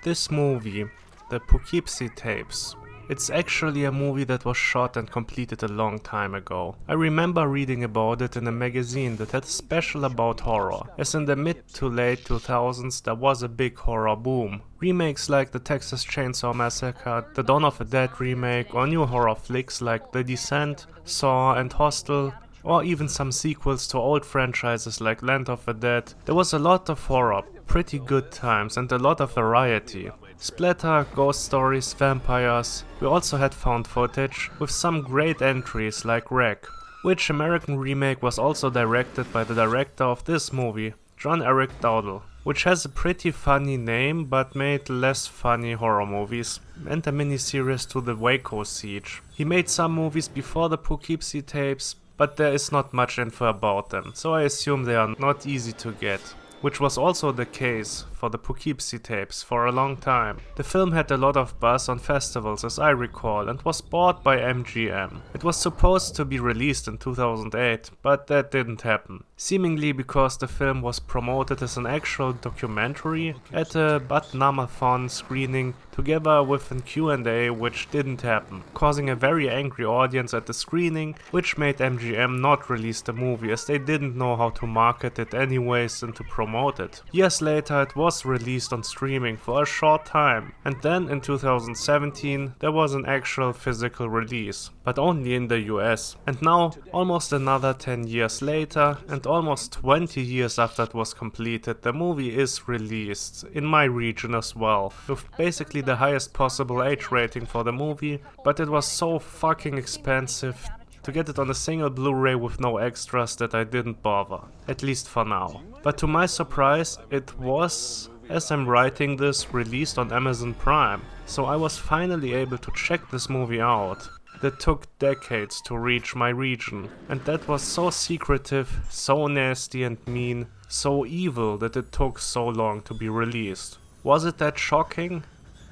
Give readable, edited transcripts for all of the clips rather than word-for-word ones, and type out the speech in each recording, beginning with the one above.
This movie, the Poughkeepsie tapes, it's actually a movie that was shot and completed a long time ago. I remember reading about it in a magazine that had a special about horror, as in the mid to late 2000s there was a big horror boom. Remakes like the Texas Chainsaw Massacre, the Dawn of the Dead remake, or new horror flicks like The Descent, Saw and Hostel, or even some sequels to old franchises like Land of the Dead. There was a lot of horror, pretty good times, and a lot of variety. Splatter, ghost stories, vampires. We also had found footage, with some great entries like Wreck, which American remake was also directed by the director of this movie, John Eric Dowdle, which has a pretty funny name but made less funny horror movies, and a miniseries to the Waco siege. He made some movies before the Poughkeepsie tapes, but there is not much info about them, so I assume they are not easy to get. Which was also the case for the Poughkeepsie tapes for a long time. The film had a lot of buzz on festivals as I recall and was bought by MGM. It was supposed to be released in 2008, but that didn't happen. Seemingly because the film was promoted as an actual documentary at a Bud Namathon screening together with an Q&A, which didn't happen, causing a very angry audience at the screening, which made MGM not release the movie as they didn't know how to market it anyways and to promote it. Years later it was released on streaming for a short time, and then in 2017 there was an actual physical release, but only in the US. And now, almost another 10 years later, and almost 20 years after it was completed, the movie is released, in my region as well, with basically the highest possible age rating for the movie, but it was so fucking expensive to get it on a single Blu-ray with no extras that I didn't bother, at least for now. But to my surprise, it was, as I'm writing this, released on Amazon Prime, so I was finally able to check this movie out. That took decades to reach my region, and that was so secretive, so nasty and mean, so evil that it took so long to be released. Was it that shocking?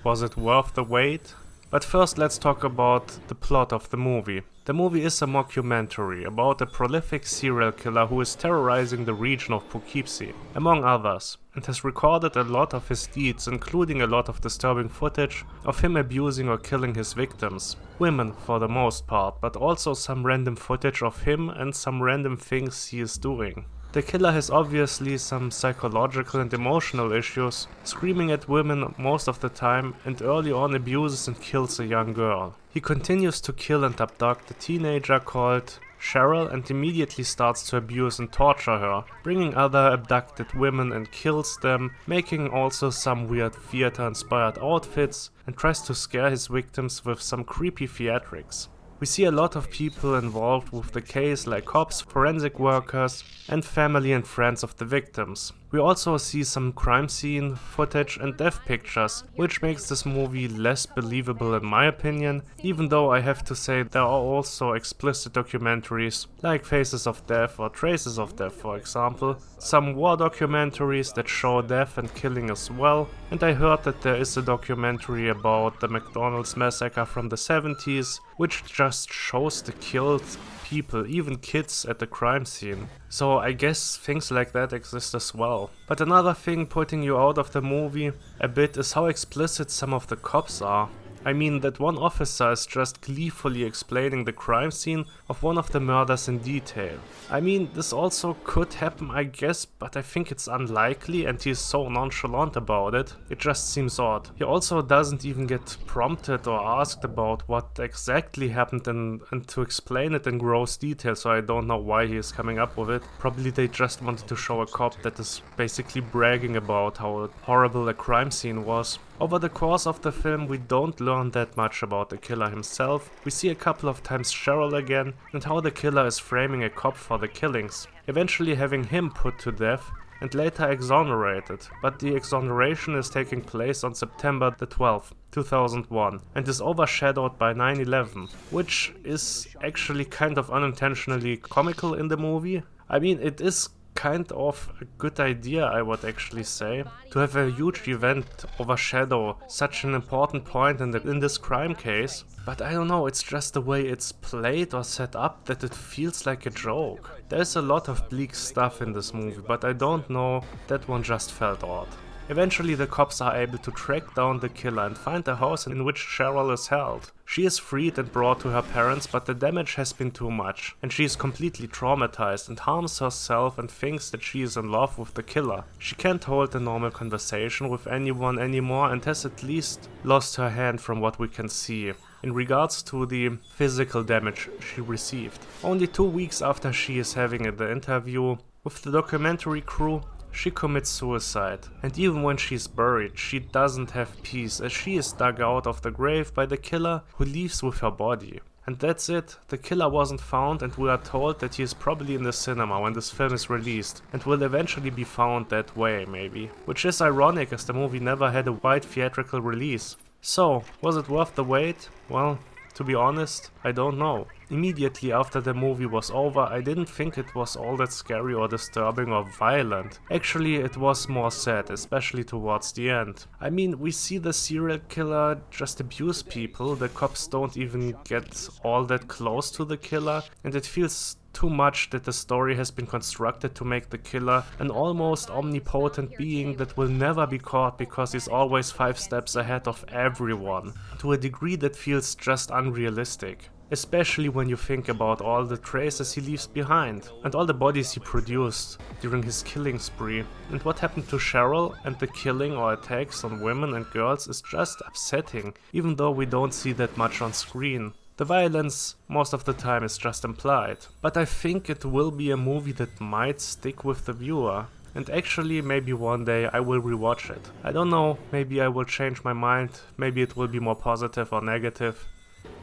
Was it worth the wait? But first let's talk about the plot of the movie. The movie is a mockumentary about a prolific serial killer who is terrorizing the region of Poughkeepsie, among others, and has recorded a lot of his deeds, including a lot of disturbing footage of him abusing or killing his victims. Women for the most part, but also some random footage of him and some random things he is doing. The killer has obviously some psychological and emotional issues, screaming at women most of the time, and early on abuses and kills a young girl. He continues to kill and abduct a teenager called Cheryl and immediately starts to abuse and torture her, bringing other abducted women and kills them, making also some weird theater-inspired outfits, and tries to scare his victims with some creepy theatrics. We see a lot of people involved with the case, like cops, forensic workers, and family and friends of the victims. We also see some crime scene footage and death pictures, which makes this movie less believable in my opinion, even though I have to say there are also explicit documentaries, like Faces of Death or Traces of Death for example, some war documentaries that show death and killing as well, and I heard that there is a documentary about the McDonald's massacre from the 70s, which just shows the killed people, even kids at the crime scene. So I guess things like that exist as well. But another thing putting you out of the movie a bit is how explicit some of the cops are. I mean, that one officer is just gleefully explaining the crime scene of one of the murders in detail. I mean, this also could happen, I guess, but I think it's unlikely and he's so nonchalant about it. It just seems odd. He also doesn't even get prompted or asked about what exactly happened and to explain it in gross detail, so I don't know why he is coming up with it. Probably they just wanted to show a cop that is basically bragging about how horrible a crime scene was. Over the course of the film we don't learn that much about the killer himself. We see a couple of times Cheryl again and how the killer is framing a cop for the killings, eventually having him put to death and later exonerated, but the exoneration is taking place on September the 12th, 2001 and is overshadowed by 9/11, which is actually kind of unintentionally comical in the movie. I mean, it is kind of a good idea, I would actually say, to have a huge event overshadow such an important point in this crime case, but I don't know, it's just the way it's played or set up that it feels like a joke. There's a lot of bleak stuff in this movie, but I don't know, that one just felt odd. Eventually the cops are able to track down the killer and find the house in which Cheryl is held. She is freed and brought to her parents, but the damage has been too much, and she is completely traumatized and harms herself and thinks that she is in love with the killer. She can't hold a normal conversation with anyone anymore and has at least lost her hand from what we can see in regards to the physical damage she received. Only 2 weeks after she is having the interview with the documentary crew, she commits suicide. And even when she's buried, she doesn't have peace, as she is dug out of the grave by the killer who leaves with her body. And that's it. The killer wasn't found, and we are told that he is probably in the cinema when this film is released, and will eventually be found that way, maybe. Which is ironic, as the movie never had a wide theatrical release. So, was it worth the wait? Well, to be honest, I don't know. Immediately after the movie was over, I didn't think it was all that scary or disturbing or violent. Actually, it was more sad, especially towards the end. I mean, we see the serial killer just abuse people, the cops don't even get all that close to the killer, and it feels too much that the story has been constructed to make the killer an almost omnipotent being that will never be caught because he's always 5 steps ahead of everyone, to a degree that feels just unrealistic. Especially when you think about all the traces he leaves behind, and all the bodies he produced during his killing spree. And what happened to Cheryl and the killing or attacks on women and girls is just upsetting, even though we don't see that much on screen. The violence most of the time is just implied. But I think it will be a movie that might stick with the viewer. And actually, maybe one day I will rewatch it. I don't know, maybe I will change my mind, maybe it will be more positive or negative.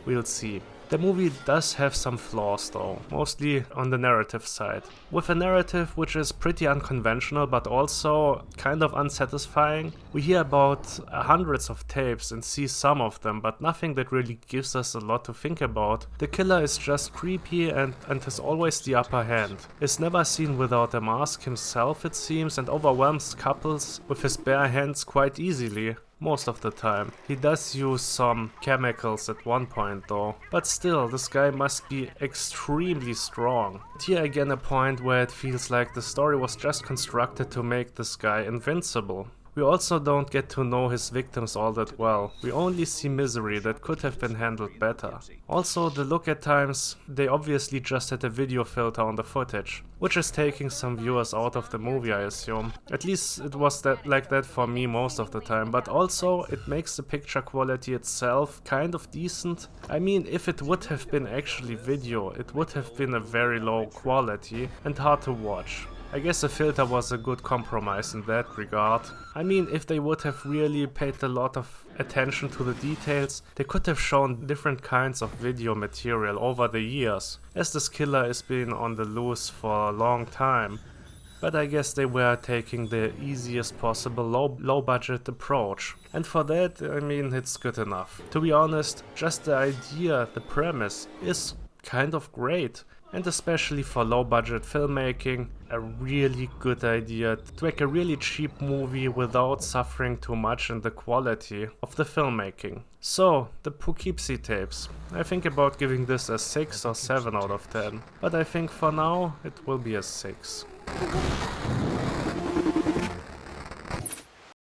We'll see. The movie does have some flaws though, mostly on the narrative side. With a narrative which is pretty unconventional but also kind of unsatisfying. We hear about hundreds of tapes and see some of them, but nothing that really gives us a lot to think about. The killer is just creepy and has always the upper hand. Is never seen without a mask himself, it seems, and overwhelms couples with his bare hands quite easily. Most of the time. He does use some chemicals at one point though. But still, this guy must be extremely strong. Here again a point where it feels like the story was just constructed to make this guy invincible. We also don't get to know his victims all that well. We only see misery that could have been handled better. Also, the look at times, they obviously just had a video filter on the footage, which is taking some viewers out of the movie, I assume. At least it was like that for me most of the time, but also it makes the picture quality itself kind of decent. I mean, if it would have been actually video, it would have been a very low quality and hard to watch. I guess the filter was a good compromise in that regard. I mean, if they would have really paid a lot of attention to the details, they could have shown different kinds of video material over the years, as this killer has been on the loose for a long time. But I guess they were taking the easiest possible low budget approach. And for that, I mean, it's good enough. To be honest, just the idea, the premise, is kind of great. And especially for low budget filmmaking, a really good idea to make a really cheap movie without suffering too much in the quality of the filmmaking. So, the Poughkeepsie tapes. I think about giving this a 6 or 7 out of 10, but I think for now it will be a 6.